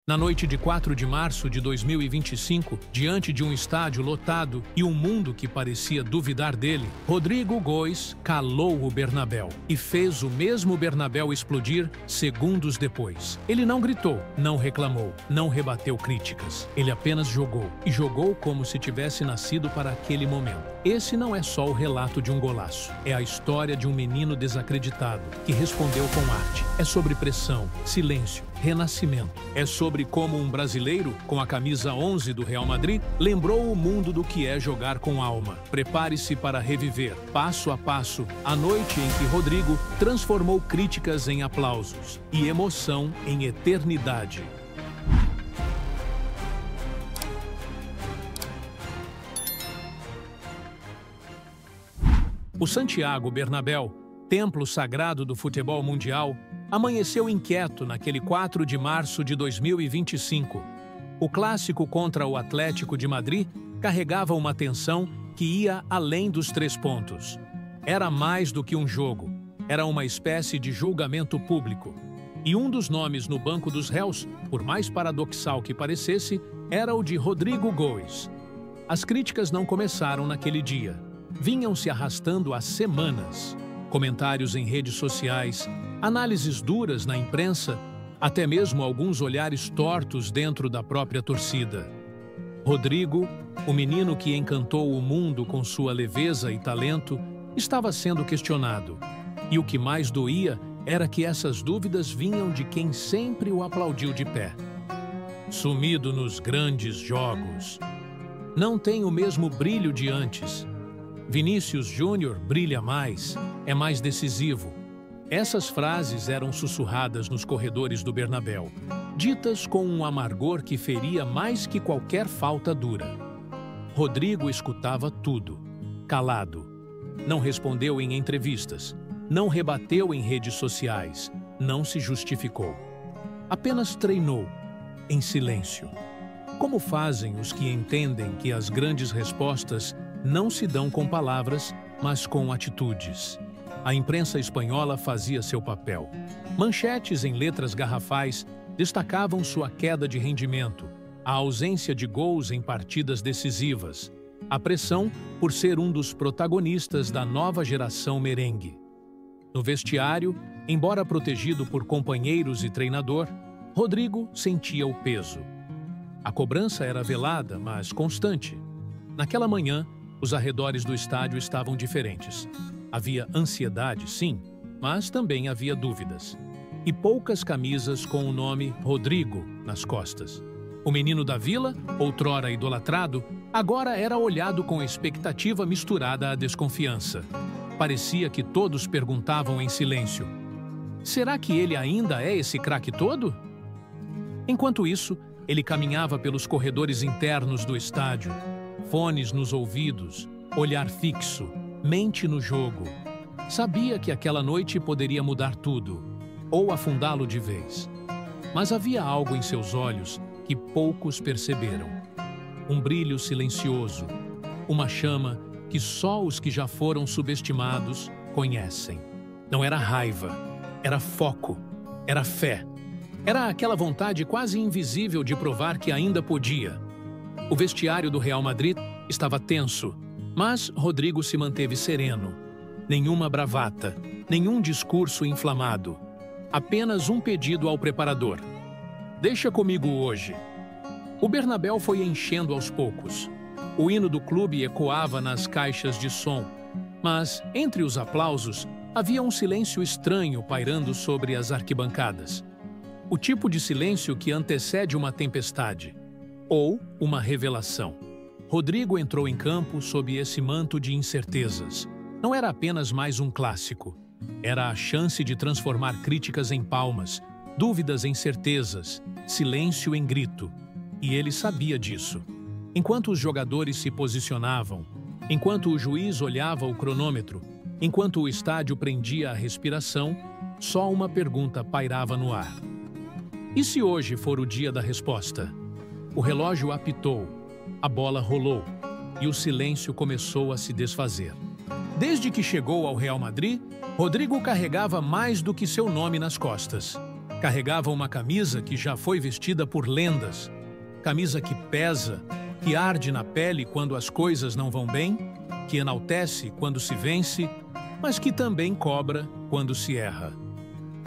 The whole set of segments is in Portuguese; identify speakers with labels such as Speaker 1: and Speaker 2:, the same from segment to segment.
Speaker 1: Na noite de 4 de março de 2025, diante de um estádio lotado e um mundo que parecia duvidar dele, Rodrigo Goes calou o Bernabéu e fez o mesmo Bernabéu explodir segundos depois. Ele não gritou, não reclamou, não rebateu críticas. Ele apenas jogou, e jogou como se tivesse nascido para aquele momento. Esse não é só o relato de um golaço, é a história de um menino desacreditado que respondeu com arte. É sobre pressão, silêncio, renascimento. É sobre como um brasileiro, com a camisa 11 do Real Madrid, lembrou o mundo do que é jogar com alma. Prepare-se para reviver, passo a passo, a noite em que Rodrigo transformou críticas em aplausos e emoção em eternidade. O Santiago Bernabéu, templo sagrado do futebol mundial, amanheceu inquieto naquele 4 de março de 2025. O clássico contra o Atlético de Madrid carregava uma tensão que ia além dos 3 pontos. Era mais do que um jogo, era uma espécie de julgamento público. E um dos nomes no banco dos réus, por mais paradoxal que parecesse, era o de Rodrigo Goes. As críticas não começaram naquele dia. Vinham se arrastando há semanas. Comentários em redes sociais, análises duras na imprensa, até mesmo alguns olhares tortos dentro da própria torcida. Rodrigo, o menino que encantou o mundo com sua leveza e talento, estava sendo questionado. E o que mais doía era que essas dúvidas vinham de quem sempre o aplaudiu de pé. Sumido nos grandes jogos. Não tem o mesmo brilho de antes. Vinícius Júnior brilha mais, é mais decisivo. Essas frases eram sussurradas nos corredores do Bernabéu, ditas com um amargor que feria mais que qualquer falta dura. Rodrigo escutava tudo, calado. Não respondeu em entrevistas, não rebateu em redes sociais, não se justificou. Apenas treinou, em silêncio. Como fazem os que entendem que as grandes respostas não se dão com palavras, mas com atitudes. A imprensa espanhola fazia seu papel. Manchetes em letras garrafais destacavam sua queda de rendimento, a ausência de gols em partidas decisivas, a pressão por ser um dos protagonistas da nova geração merengue. No vestiário, embora protegido por companheiros e treinador, Rodrigo sentia o peso. A cobrança era velada, mas constante. Naquela manhã, os arredores do estádio estavam diferentes. Havia ansiedade, sim, mas também havia dúvidas. E poucas camisas com o nome Rodrigo nas costas. O menino da vila, outrora idolatrado, agora era olhado com expectativa misturada à desconfiança. Parecia que todos perguntavam em silêncio: será que ele ainda é esse craque todo? Enquanto isso, ele caminhava pelos corredores internos do estádio, fones nos ouvidos, olhar fixo, mente no jogo. Sabia que aquela noite poderia mudar tudo, ou afundá-lo de vez. Mas havia algo em seus olhos que poucos perceberam. Um brilho silencioso, uma chama que só os que já foram subestimados conhecem. Não era raiva, era foco, era fé. Era aquela vontade quase invisível de provar que ainda podia. O vestiário do Real Madrid estava tenso, mas Rodrigo se manteve sereno. Nenhuma bravata, nenhum discurso inflamado. Apenas um pedido ao preparador: deixa comigo hoje. O Bernabéu foi enchendo aos poucos. O hino do clube ecoava nas caixas de som, mas, entre os aplausos, havia um silêncio estranho pairando sobre as arquibancadas. O tipo de silêncio que antecede uma tempestade, ou uma revelação. Rodrigo entrou em campo sob esse manto de incertezas. Não era apenas mais um clássico. Era a chance de transformar críticas em palmas, dúvidas em certezas, silêncio em grito. E ele sabia disso. Enquanto os jogadores se posicionavam, enquanto o juiz olhava o cronômetro, enquanto o estádio prendia a respiração, só uma pergunta pairava no ar. E se hoje for o dia da resposta? O relógio apitou, a bola rolou e o silêncio começou a se desfazer. Desde que chegou ao Real Madrid, Rodrigo carregava mais do que seu nome nas costas. Carregava uma camisa que já foi vestida por lendas. Camisa que pesa, que arde na pele quando as coisas não vão bem, que enaltece quando se vence, mas que também cobra quando se erra.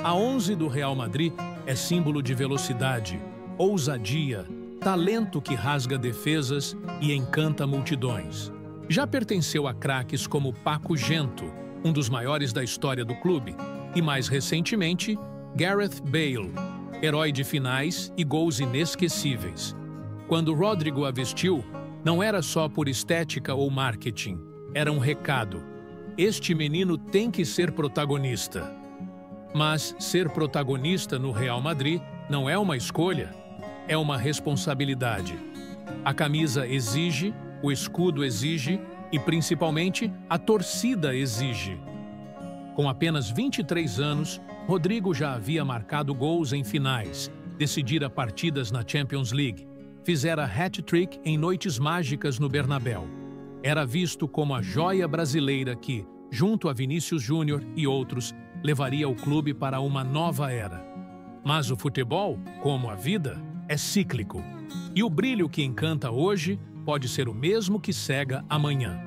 Speaker 1: A 11 do Real Madrid é símbolo de velocidade, ousadia, talento que rasga defesas e encanta multidões. Já pertenceu a craques como Paco Gento, um dos maiores da história do clube, e mais recentemente, Gareth Bale, herói de finais e gols inesquecíveis. Quando Rodrigo a vestiu, não era só por estética ou marketing, era um recado. Este menino tem que ser protagonista. Mas ser protagonista no Real Madrid não é uma escolha, é uma responsabilidade. A camisa exige, o escudo exige e, principalmente, a torcida exige. Com apenas 23 anos, Rodrigo já havia marcado gols em finais, decidira partidas na Champions League, fizera hat-trick em noites mágicas no Bernabéu. Era visto como a joia brasileira que, junto a Vinícius Júnior e outros, levaria o clube para uma nova era. Mas o futebol, como a vida, é cíclico. E o brilho que encanta hoje pode ser o mesmo que cega amanhã.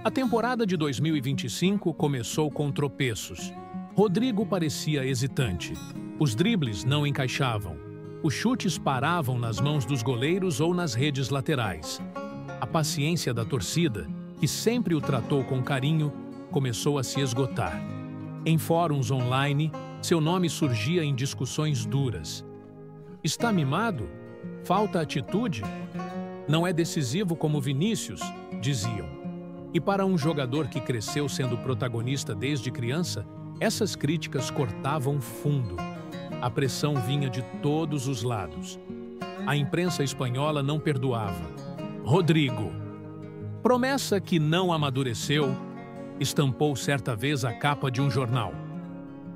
Speaker 1: A temporada de 2025 começou com tropeços. Rodrigo parecia hesitante. Os dribles não encaixavam. Os chutes paravam nas mãos dos goleiros ou nas redes laterais. A paciência da torcida, que sempre o tratou com carinho, começou a se esgotar. Em fóruns online, seu nome surgia em discussões duras. Está mimado? Falta atitude? Não é decisivo como Vinícius, diziam. E para um jogador que cresceu sendo protagonista desde criança, essas críticas cortavam fundo. A pressão vinha de todos os lados. A imprensa espanhola não perdoava. Rodrigo, promessa que não amadureceu, estampou certa vez a capa de um jornal.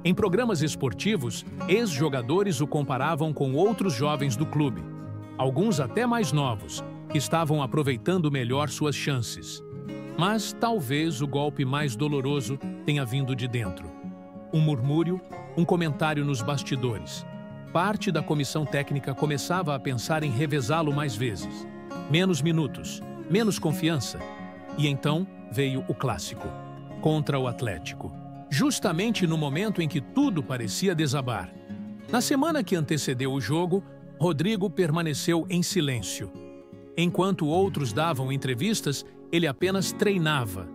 Speaker 1: Em programas esportivos, ex-jogadores o comparavam com outros jovens do clube, alguns até mais novos, que estavam aproveitando melhor suas chances. Mas talvez o golpe mais doloroso tenha vindo de dentro. Um murmúrio, um comentário nos bastidores. Parte da comissão técnica começava a pensar em revezá-lo mais vezes. Menos minutos, menos confiança. E então veio o clássico, contra o Atlético. Justamente no momento em que tudo parecia desabar. Na semana que antecedeu o jogo, Rodrigo permaneceu em silêncio. Enquanto outros davam entrevistas, ele apenas treinava.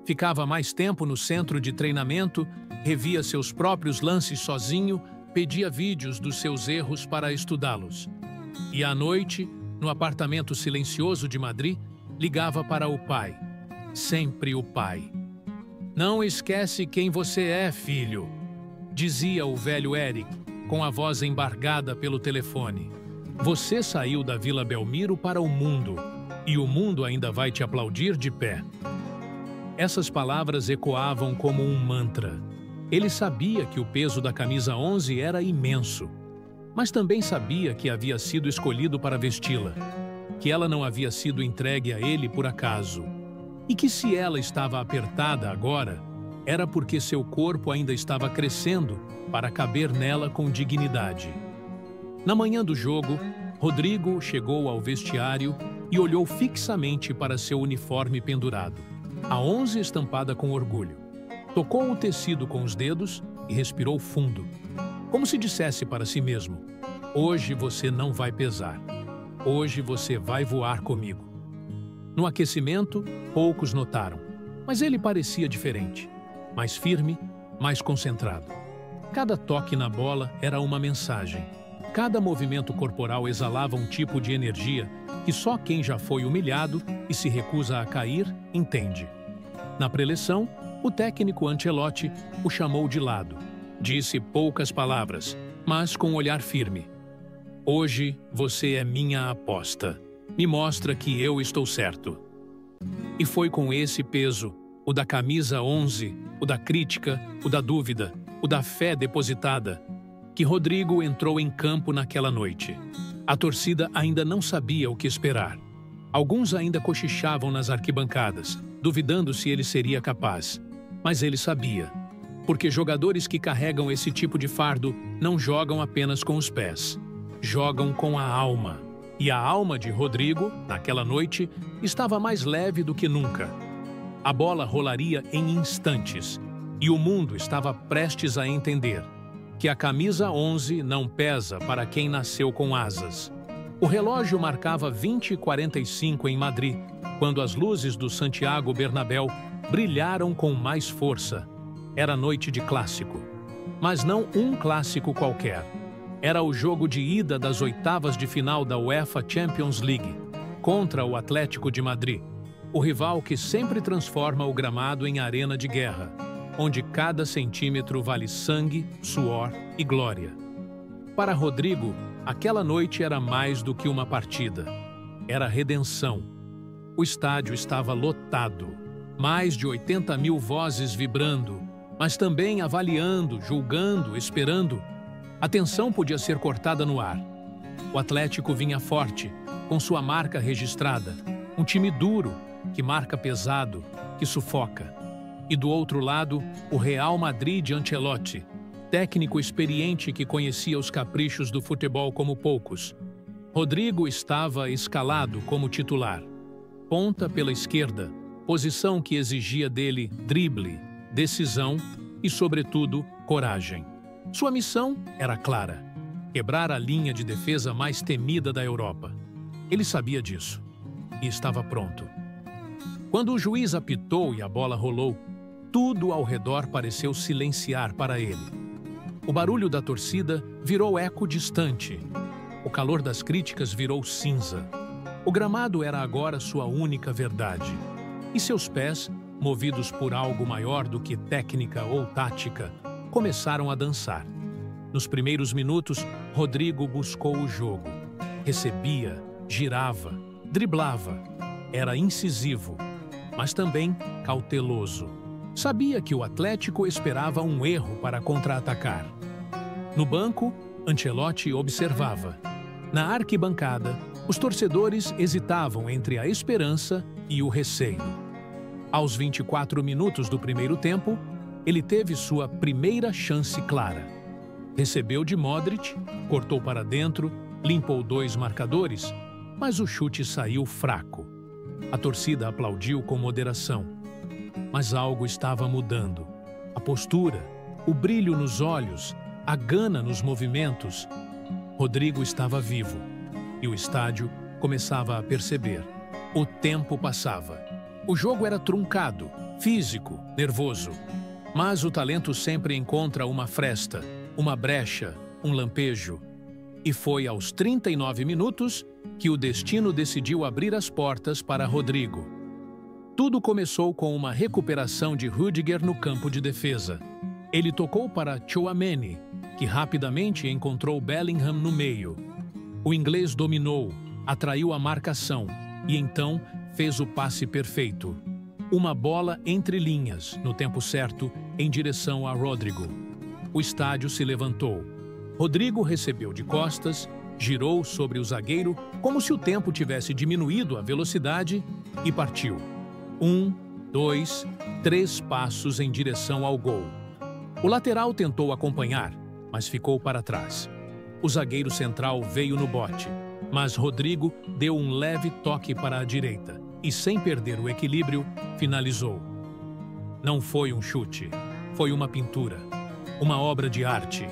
Speaker 1: Ficava mais tempo no centro de treinamento, revia seus próprios lances sozinho, pedia vídeos dos seus erros para estudá-los. E à noite, no apartamento silencioso de Madrid, ligava para o pai. Sempre o pai. "Não esquece quem você é, filho", dizia o velho Eric, com a voz embargada pelo telefone. "Você saiu da Vila Belmiro para o mundo, e o mundo ainda vai te aplaudir de pé." Essas palavras ecoavam como um mantra. Ele sabia que o peso da camisa 11 era imenso, mas também sabia que havia sido escolhido para vesti-la, que ela não havia sido entregue a ele por acaso, e que se ela estava apertada agora, era porque seu corpo ainda estava crescendo para caber nela com dignidade. Na manhã do jogo, Rodrigo chegou ao vestiário e olhou fixamente para seu uniforme pendurado, a 11 estampada com orgulho. Tocou o tecido com os dedos e respirou fundo, como se dissesse para si mesmo: "Hoje você não vai pesar. Hoje você vai voar comigo." No aquecimento, poucos notaram, mas ele parecia diferente, mais firme, mais concentrado. Cada toque na bola era uma mensagem. Cada movimento corporal exalava um tipo de energia que só quem já foi humilhado e se recusa a cair entende. Na preleção, o técnico Ancelotti o chamou de lado. Disse poucas palavras, mas com um olhar firme. "Hoje você é minha aposta. Me mostra que eu estou certo." E foi com esse peso, o da camisa 11, o da crítica, o da dúvida, o da fé depositada, que Rodrigo entrou em campo naquela noite. A torcida ainda não sabia o que esperar. Alguns ainda cochichavam nas arquibancadas, duvidando se ele seria capaz. Mas ele sabia. Porque jogadores que carregam esse tipo de fardo não jogam apenas com os pés, jogam com a alma. E a alma de Rodrigo, naquela noite, estava mais leve do que nunca. A bola rolaria em instantes, e o mundo estava prestes a entender que a camisa 11 não pesa para quem nasceu com asas. O relógio marcava 20h45 em Madrid, quando as luzes do Santiago Bernabéu brilharam com mais força. Era noite de clássico. Mas não um clássico qualquer. Era o jogo de ida das oitavas de final da UEFA Champions League, contra o Atlético de Madrid, o rival que sempre transforma o gramado em arena de guerra, onde cada centímetro vale sangue, suor e glória. Para Rodrigo, aquela noite era mais do que uma partida. Era redenção. O estádio estava lotado, mais de 80 mil vozes vibrando, mas também avaliando, julgando, esperando. A tensão podia ser cortada no ar. O Atlético vinha forte, com sua marca registrada. Um time duro, que marca pesado, que sufoca. E do outro lado, o Real Madrid de Ancelotti, técnico experiente que conhecia os caprichos do futebol como poucos. Rodrigo estava escalado como titular. Ponta pela esquerda, posição que exigia dele drible, decisão e, sobretudo, coragem. Sua missão era clara: quebrar a linha de defesa mais temida da Europa. Ele sabia disso e estava pronto. Quando o juiz apitou e a bola rolou, tudo ao redor pareceu silenciar para ele. O barulho da torcida virou eco distante. O calor das críticas virou cinza. O gramado era agora sua única verdade. E seus pés, movidos por algo maior do que técnica ou tática, começaram a dançar. Nos primeiros minutos, Rodrigo buscou o jogo. Recebia, girava, driblava. Era incisivo, mas também cauteloso. Sabia que o Atlético esperava um erro para contra-atacar. No banco, Ancelotti observava. Na arquibancada, os torcedores hesitavam entre a esperança e o receio. Aos 24 minutos do primeiro tempo, ele teve sua primeira chance clara. Recebeu de Modric, cortou para dentro, limpou 2 marcadores, mas o chute saiu fraco. A torcida aplaudiu com moderação. Mas algo estava mudando. A postura, o brilho nos olhos, a gana nos movimentos. Rodrigo estava vivo e o estádio começava a perceber. O tempo passava. O jogo era truncado, físico, nervoso. Mas o talento sempre encontra uma fresta, uma brecha, um lampejo. E foi aos 39 minutos que o destino decidiu abrir as portas para Rodrigo. Tudo começou com uma recuperação de Rüdiger no campo de defesa. Ele tocou para Tchouaméni, que rapidamente encontrou Bellingham no meio. O inglês dominou, atraiu a marcação e então fez o passe perfeito. Uma bola entre linhas, no tempo certo, em direção a Rodrigo. O estádio se levantou. Rodrigo recebeu de costas, girou sobre o zagueiro como se o tempo tivesse diminuído a velocidade e partiu. 1, 2, 3 passos em direção ao gol. O lateral tentou acompanhar, mas ficou para trás. O zagueiro central veio no bote, mas Rodrigo deu um leve toque para a direita e, sem perder o equilíbrio, finalizou. Não foi um chute, foi uma pintura, uma obra de arte.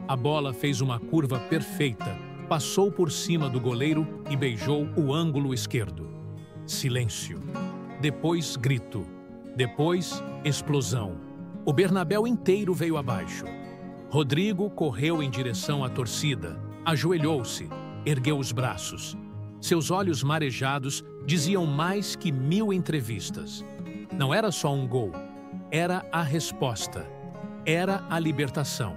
Speaker 1: A bola fez uma curva perfeita, passou por cima do goleiro e beijou o ângulo esquerdo. Silêncio. Depois grito. Depois explosão. O Bernabéu inteiro veio abaixo. Rodrigo correu em direção à torcida, ajoelhou-se, ergueu os braços. Seus olhos marejados diziam mais que 1000 entrevistas. Não era só um gol, era a resposta. Era a libertação.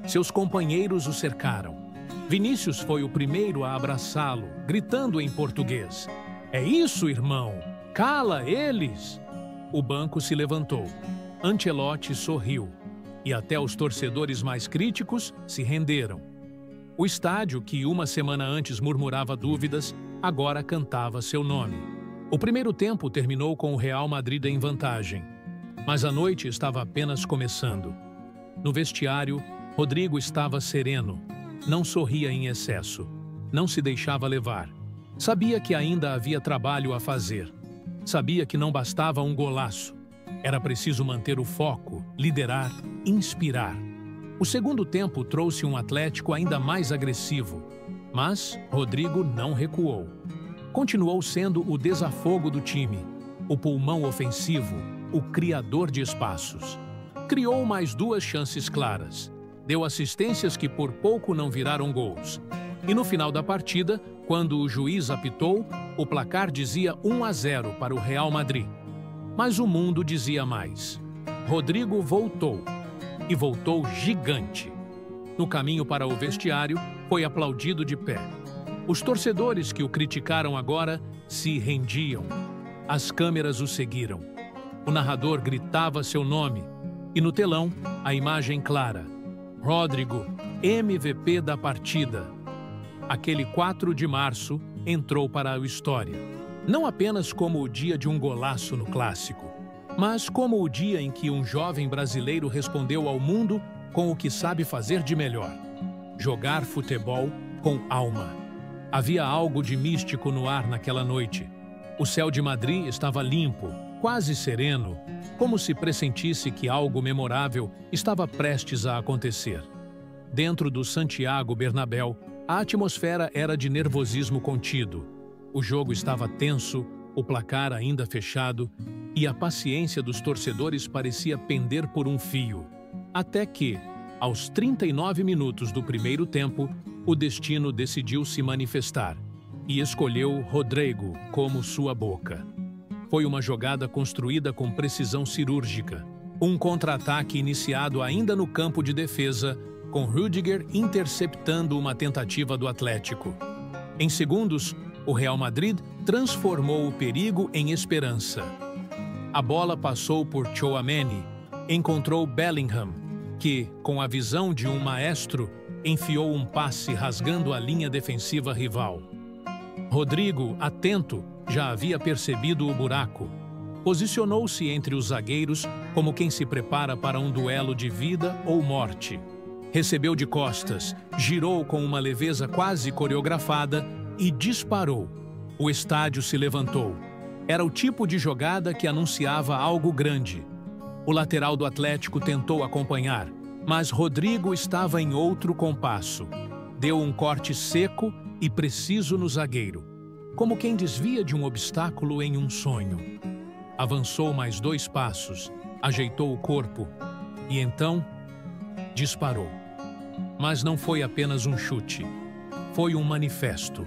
Speaker 1: Seus companheiros o cercaram. Vinícius foi o primeiro a abraçá-lo, gritando em português: "É isso, irmão! Cala eles!" O banco se levantou. Ancelotti sorriu. E até os torcedores mais críticos se renderam. O estádio, que uma semana antes murmurava dúvidas, agora cantava seu nome. O primeiro tempo terminou com o Real Madrid em vantagem. Mas a noite estava apenas começando. No vestiário, Rodrigo estava sereno, não sorria em excesso, não se deixava levar. Sabia que ainda havia trabalho a fazer. Sabia que não bastava um golaço. Era preciso manter o foco, liderar, inspirar. O segundo tempo trouxe um Atlético ainda mais agressivo, mas Rodrigo não recuou. Continuou sendo o desafogo do time, o pulmão ofensivo, o criador de espaços. Criou mais 2 chances claras. Deu assistências que por pouco não viraram gols. E no final da partida, quando o juiz apitou, o placar dizia 1-0 para o Real Madrid. Mas o mundo dizia mais. Rodrigo voltou. E voltou gigante. No caminho para o vestiário, foi aplaudido de pé. Os torcedores que o criticaram agora se rendiam. As câmeras o seguiram. O narrador gritava seu nome. E no telão, a imagem clara. Rodrigo, MVP da partida. Aquele 4 de março entrou para a história. Não apenas como o dia de um golaço no clássico, mas como o dia em que um jovem brasileiro respondeu ao mundo com o que sabe fazer de melhor: jogar futebol com alma. Havia algo de místico no ar naquela noite. O céu de Madrid estava limpo, quase sereno, como se pressentisse que algo memorável estava prestes a acontecer. Dentro do Santiago Bernabéu, a atmosfera era de nervosismo contido. O jogo estava tenso, o placar ainda fechado, e a paciência dos torcedores parecia pender por um fio. Até que, aos 39 minutos do primeiro tempo, o destino decidiu se manifestar e escolheu Rodrigo como sua boca. Foi uma jogada construída com precisão cirúrgica. Um contra-ataque iniciado ainda no campo de defesa, com Rüdiger interceptando uma tentativa do Atlético. Em segundos, o Real Madrid transformou o perigo em esperança. A bola passou por Tchouaméni, encontrou Bellingham, que, com a visão de um maestro, enfiou um passe rasgando a linha defensiva rival. Rodrigo, atento, já havia percebido o buraco. Posicionou-se entre os zagueiros como quem se prepara para um duelo de vida ou morte. Recebeu de costas, girou com uma leveza quase coreografada e disparou. O estádio se levantou. Era o tipo de jogada que anunciava algo grande. O lateral do Atlético tentou acompanhar, mas Rodrigo estava em outro compasso. Deu um corte seco e preciso no zagueiro, como quem desvia de um obstáculo em um sonho. Avançou mais 2 passos, ajeitou o corpo e então disparou. Mas não foi apenas um chute, foi um manifesto.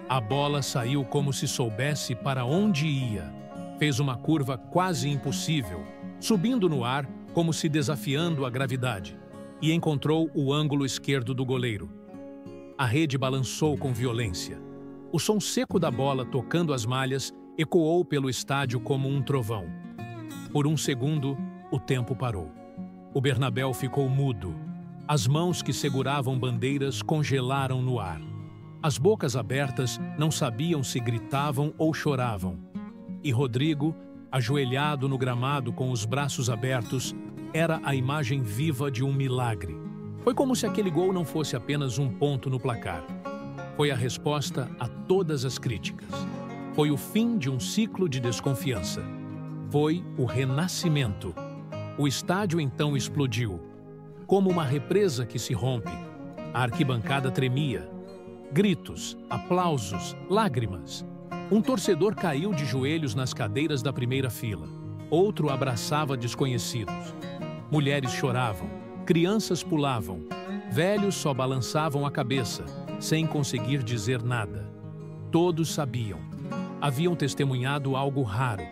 Speaker 1: A bola saiu como se soubesse para onde ia. Fez uma curva quase impossível, subindo no ar como se desafiando a gravidade, e encontrou o ângulo esquerdo do goleiro. A rede balançou com violência. O som seco da bola tocando as malhas ecoou pelo estádio como um trovão. Por um segundo, o tempo parou. O Bernabéu ficou mudo. As mãos que seguravam bandeiras congelaram no ar. As bocas abertas não sabiam se gritavam ou choravam. E Rodrigo, ajoelhado no gramado com os braços abertos, era a imagem viva de um milagre. Foi como se aquele gol não fosse apenas um ponto no placar. Foi a resposta a todas as críticas. Foi o fim de um ciclo de desconfiança. Foi o renascimento. O estádio então explodiu, como uma represa que se rompe. A arquibancada tremia. Gritos, aplausos, lágrimas. Um torcedor caiu de joelhos nas cadeiras da primeira fila. Outro abraçava desconhecidos. Mulheres choravam, crianças pulavam, velhos só balançavam a cabeça, sem conseguir dizer nada. Todos sabiam. Haviam testemunhado algo raro.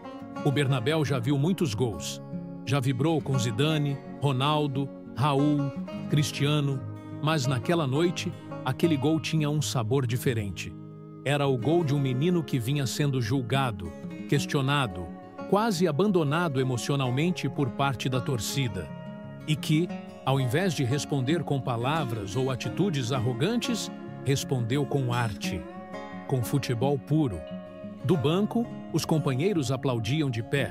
Speaker 1: O Bernabéu já viu muitos gols. Já vibrou com Zidane, Ronaldo, Raul, Cristiano, mas naquela noite, aquele gol tinha um sabor diferente. Era o gol de um menino que vinha sendo julgado, questionado, quase abandonado emocionalmente por parte da torcida. E que, ao invés de responder com palavras ou atitudes arrogantes, respondeu com arte, com futebol puro. Do banco, os companheiros aplaudiam de pé.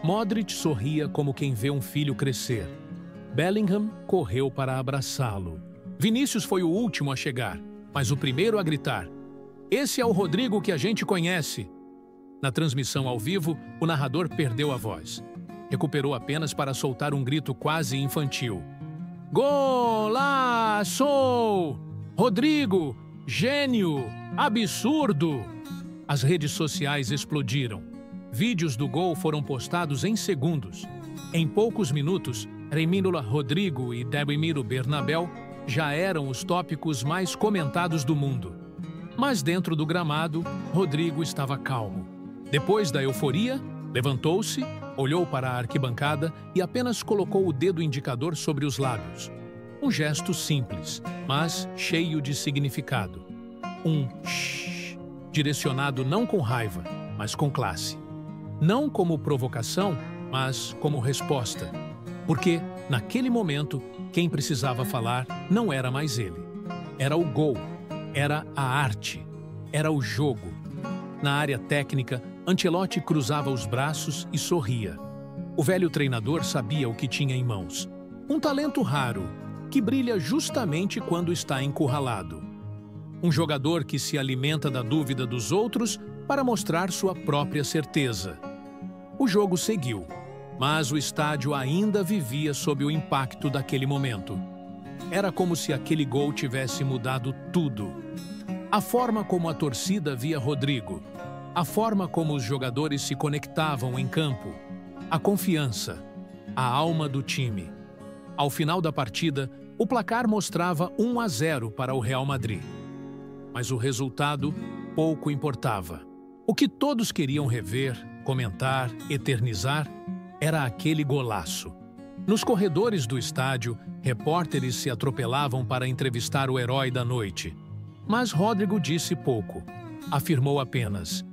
Speaker 1: Modric sorria como quem vê um filho crescer. Bellingham correu para abraçá-lo. Vinícius foi o último a chegar, mas o primeiro a gritar: "Esse é o Rodrigo que a gente conhece!" Na transmissão ao vivo, o narrador perdeu a voz. Recuperou apenas para soltar um grito quase infantil: "Golaço! Rodrigo! Gênio! Absurdo!" As redes sociais explodiram. Vídeos do gol foram postados em segundos. Em poucos minutos, Remílio Rodrigo e Debimiro Bernabéu já eram os tópicos mais comentados do mundo. Mas dentro do gramado, Rodrigo estava calmo. Depois da euforia, levantou-se, olhou para a arquibancada e apenas colocou o dedo indicador sobre os lábios. Um gesto simples, mas cheio de significado. Um shhh, direcionado não com raiva, mas com classe. Não como provocação, mas como resposta. Porque, naquele momento, quem precisava falar não era mais ele. Era o gol, era a arte, era o jogo. Na área técnica, Ancelotti cruzava os braços e sorria. O velho treinador sabia o que tinha em mãos. Um talento raro, que brilha justamente quando está encurralado. Um jogador que se alimenta da dúvida dos outros para mostrar sua própria certeza. O jogo seguiu, mas o estádio ainda vivia sob o impacto daquele momento. Era como se aquele gol tivesse mudado tudo. A forma como a torcida via Rodrigo, a forma como os jogadores se conectavam em campo, a confiança, a alma do time. Ao final da partida, o placar mostrava 1-0 para o Real Madrid. Mas o resultado pouco importava. O que todos queriam rever, comentar, eternizar, era aquele golaço. Nos corredores do estádio, repórteres se atropelavam para entrevistar o herói da noite. Mas Rodrigo disse pouco. Afirmou apenas: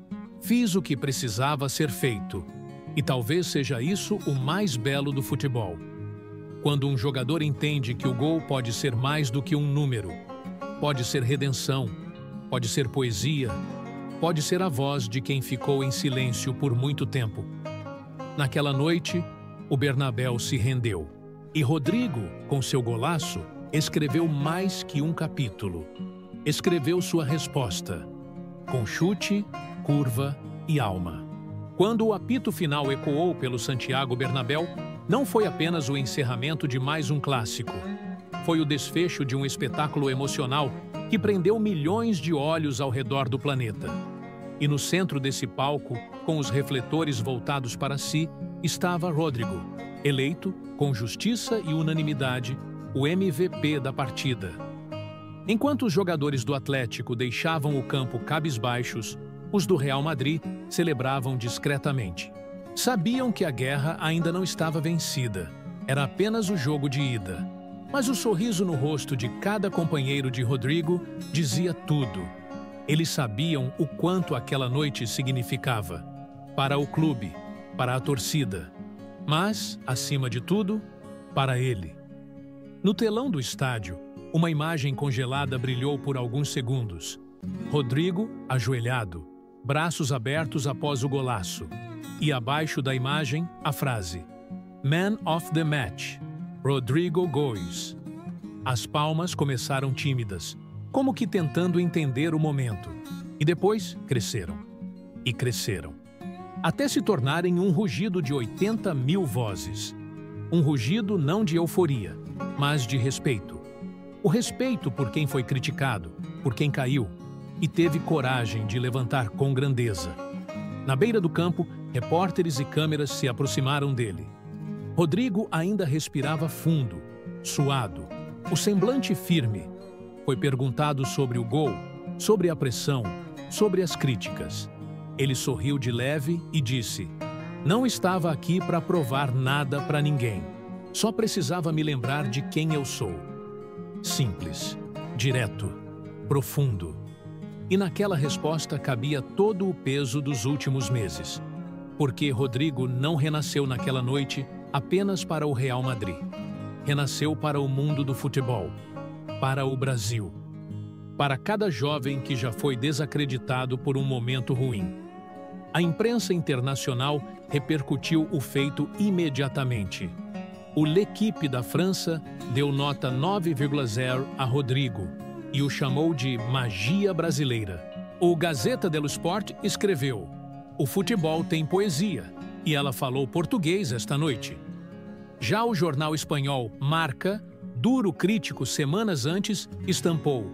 Speaker 1: "Fiz o que precisava ser feito." E talvez seja isso o mais belo do futebol. Quando um jogador entende que o gol pode ser mais do que um número, pode ser redenção, pode ser poesia, pode ser a voz de quem ficou em silêncio por muito tempo. Naquela noite, o Bernabéu se rendeu. E Rodrigo, com seu golaço, escreveu mais que um capítulo. Escreveu sua resposta, com chute, curva e alma. Quando o apito final ecoou pelo Santiago Bernabéu, não foi apenas o encerramento de mais um clássico. Foi o desfecho de um espetáculo emocional que prendeu milhões de olhos ao redor do planeta. E no centro desse palco, com os refletores voltados para si, estava Rodrigo, eleito, com justiça e unanimidade, o MVP da partida. Enquanto os jogadores do Atlético deixavam o campo cabisbaixos, os do Real Madrid celebravam discretamente. Sabiam que a guerra ainda não estava vencida. Era apenas o jogo de ida. Mas o sorriso no rosto de cada companheiro de Rodrigo dizia tudo. Eles sabiam o quanto aquela noite significava. Para o clube, para a torcida. Mas, acima de tudo, para ele. No telão do estádio, uma imagem congelada brilhou por alguns segundos. Rodrigo, ajoelhado, braços abertos após o golaço. E abaixo da imagem, a frase: "Man of the match, Rodrigo Góes." As palmas começaram tímidas, como que tentando entender o momento. E depois cresceram. E cresceram. Até se tornarem um rugido de 80 mil vozes. Um rugido não de euforia, mas de respeito. O respeito por quem foi criticado, por quem caiu, e teve coragem de levantar com grandeza. Na beira do campo, repórteres e câmeras se aproximaram dele. Rodrigo ainda respirava fundo, suado, o semblante firme. Foi perguntado sobre o gol, sobre a pressão, sobre as críticas. Ele sorriu de leve e disse: "Não estava aqui para provar nada para ninguém. Só precisava me lembrar de quem eu sou." Simples, direto, profundo. E naquela resposta cabia todo o peso dos últimos meses. Porque Rodrigo não renasceu naquela noite apenas para o Real Madrid. Renasceu para o mundo do futebol, para o Brasil, para cada jovem que já foi desacreditado por um momento ruim. A imprensa internacional repercutiu o feito imediatamente. O L'Équipe da França deu nota 9,0 a Rodrigo e o chamou de magia brasileira. O Gazeta dello Sport escreveu: "O futebol tem poesia, e ela falou português esta noite." Já o jornal espanhol Marca, duro crítico semanas antes, estampou: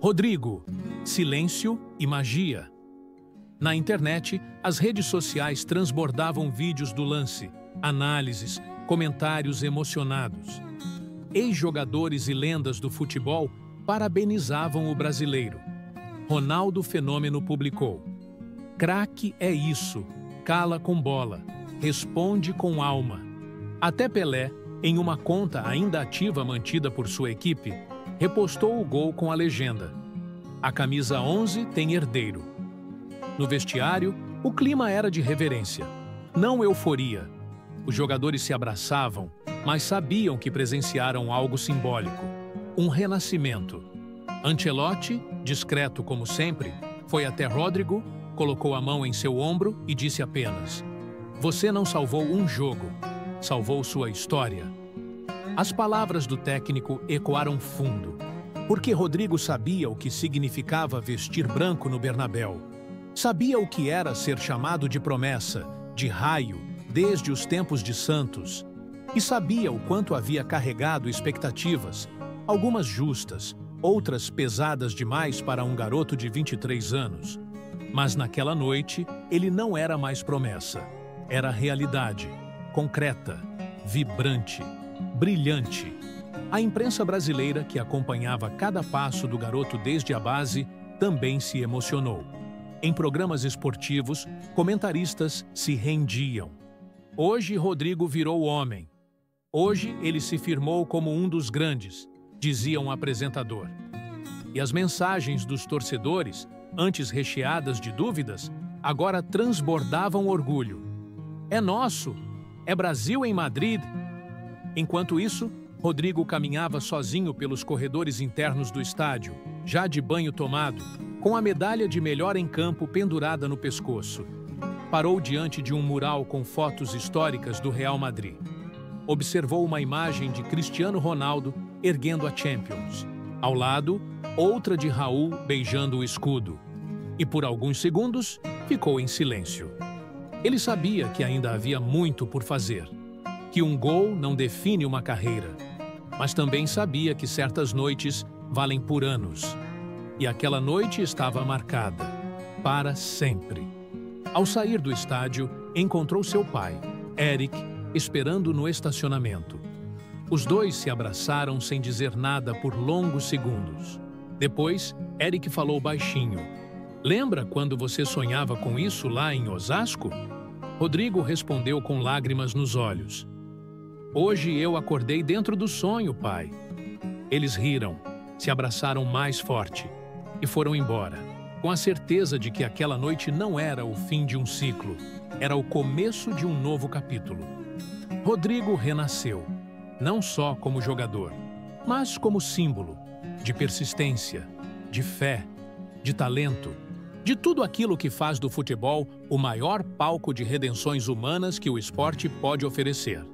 Speaker 1: "Rodrigo, silêncio e magia." Na internet, as redes sociais transbordavam vídeos do lance, análises, comentários emocionados. Ex-jogadores e lendas do futebol parabenizavam o brasileiro. Ronaldo Fenômeno publicou: "Craque é isso, cala com bola, responde com alma." Até Pelé, em uma conta ainda ativa mantida por sua equipe, repostou o gol com a legenda: "A camisa 11 tem herdeiro." No vestiário, o clima era de reverência, não euforia. Os jogadores se abraçavam, mas sabiam que presenciaram algo simbólico: um renascimento. Ancelotti, discreto como sempre, foi até Rodrigo, colocou a mão em seu ombro e disse apenas: "Você não salvou um jogo, salvou sua história." As palavras do técnico ecoaram fundo, porque Rodrigo sabia o que significava vestir branco no Bernabéu. Sabia o que era ser chamado de promessa, de raio, desde os tempos de Santos. E sabia o quanto havia carregado expectativas, algumas justas, outras pesadas demais para um garoto de 23 anos. Mas naquela noite, ele não era mais promessa. Era realidade, concreta, vibrante, brilhante. A imprensa brasileira, que acompanhava cada passo do garoto desde a base, também se emocionou. Em programas esportivos, comentaristas se rendiam. Hoje Rodrigo virou homem. Hoje ele se firmou como um dos grandes, dizia um apresentador. E as mensagens dos torcedores, antes recheadas de dúvidas, agora transbordavam orgulho. "É nosso! É Brasil em Madrid!" Enquanto isso, Rodrigo caminhava sozinho pelos corredores internos do estádio, já de banho tomado, com a medalha de melhor em campo pendurada no pescoço. Parou diante de um mural com fotos históricas do Real Madrid. Observou uma imagem de Cristiano Ronaldo erguendo a Champions. Ao lado, outra de Raul beijando o escudo. E por alguns segundos, ficou em silêncio. Ele sabia que ainda havia muito por fazer, que um gol não define uma carreira, mas também sabia que certas noites valem por anos. E aquela noite estava marcada, para sempre. Ao sair do estádio, encontrou seu pai, Eric, esperando no estacionamento. Os dois se abraçaram sem dizer nada por longos segundos. Depois, Eric falou baixinho: "Lembra quando você sonhava com isso lá em Osasco?" Rodrigo respondeu com lágrimas nos olhos: "Hoje eu acordei dentro do sonho, pai." Eles riram, se abraçaram mais forte e foram embora, com a certeza de que aquela noite não era o fim de um ciclo, era o começo de um novo capítulo. Rodrigo renasceu, não só como jogador, mas como símbolo de persistência, de fé, de talento, de tudo aquilo que faz do futebol o maior palco de redenções humanas que o esporte pode oferecer.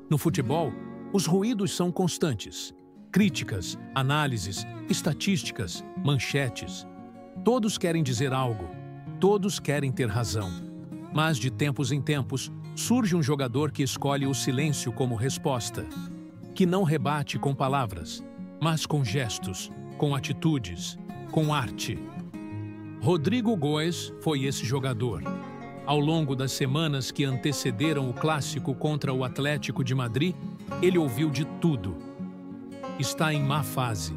Speaker 1: No futebol, os ruídos são constantes. Críticas, análises, estatísticas, manchetes. Todos querem dizer algo, todos querem ter razão. Mas de tempos em tempos, surge um jogador que escolhe o silêncio como resposta, que não rebate com palavras, mas com gestos, com atitudes, com arte. Rodrigo Goes foi esse jogador. Ao longo das semanas que antecederam o clássico contra o Atlético de Madrid, ele ouviu de tudo. Está em má fase.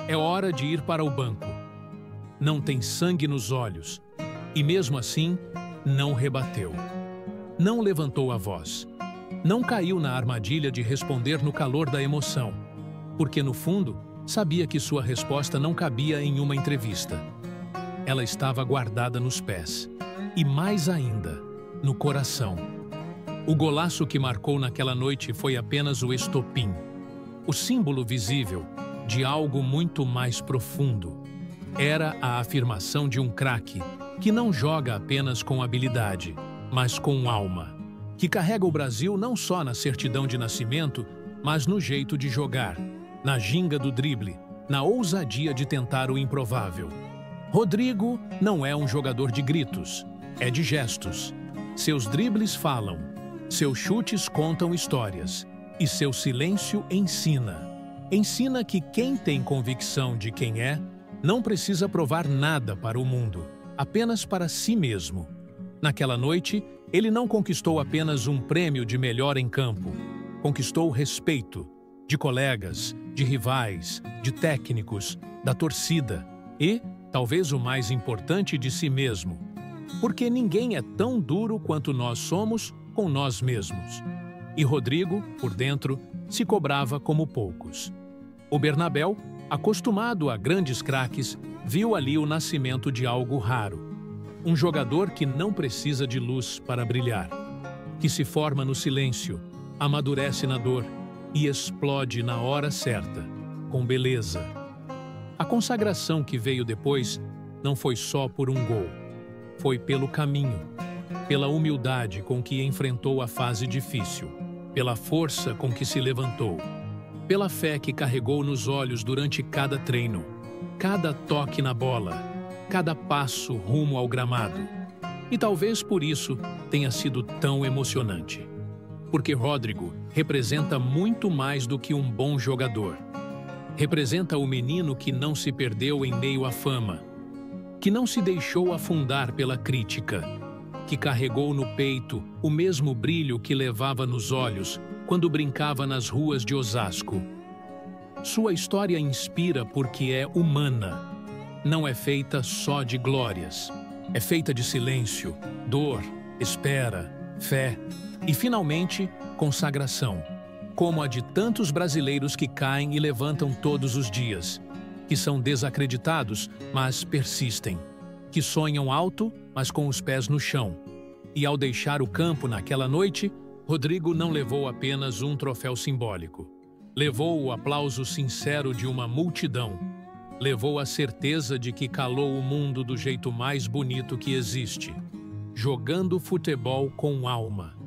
Speaker 1: É hora de ir para o banco. Não tem sangue nos olhos. E mesmo assim, não rebateu. Não levantou a voz. Não caiu na armadilha de responder no calor da emoção. Porque, no fundo, sabia que sua resposta não cabia em uma entrevista. Ela estava guardada nos pés. E mais ainda, no coração. O golaço que marcou naquela noite foi apenas o estopim. O símbolo visível de algo muito mais profundo. Era a afirmação de um craque, que não joga apenas com habilidade, mas com alma, que carrega o Brasil não só na certidão de nascimento, mas no jeito de jogar, na ginga do drible, na ousadia de tentar o improvável. Rodrigo não é um jogador de gritos, é de gestos. Seus dribles falam, seus chutes contam histórias e seu silêncio ensina. Ensina que quem tem convicção de quem é, não precisa provar nada para o mundo, apenas para si mesmo. Naquela noite, ele não conquistou apenas um prêmio de melhor em campo. Conquistou o respeito de colegas, de rivais, de técnicos, da torcida e, talvez o mais importante, de si mesmo. Porque ninguém é tão duro quanto nós somos com nós mesmos. E Rodrigo, por dentro, se cobrava como poucos. O Bernabéu, acostumado a grandes craques, viu ali o nascimento de algo raro. Um jogador que não precisa de luz para brilhar, que se forma no silêncio, amadurece na dor e explode na hora certa, com beleza. A consagração que veio depois não foi só por um gol, foi pelo caminho, pela humildade com que enfrentou a fase difícil, pela força com que se levantou, pela fé que carregou nos olhos durante cada treino, cada toque na bola, cada passo rumo ao gramado. E talvez por isso tenha sido tão emocionante. Porque Rodrigo representa muito mais do que um bom jogador. Representa o menino que não se perdeu em meio à fama, que não se deixou afundar pela crítica, que carregou no peito o mesmo brilho que levava nos olhos quando brincava nas ruas de Osasco. Sua história inspira porque é humana. Não é feita só de glórias. É feita de silêncio, dor, espera, fé e, finalmente, consagração, como a de tantos brasileiros que caem e levantam todos os dias, que são desacreditados, mas persistem, que sonham alto, mas com os pés no chão. E ao deixar o campo naquela noite, Rodrigo não levou apenas um troféu simbólico. Levou o aplauso sincero de uma multidão. Levou a certeza de que calou o mundo do jeito mais bonito que existe, jogando futebol com alma.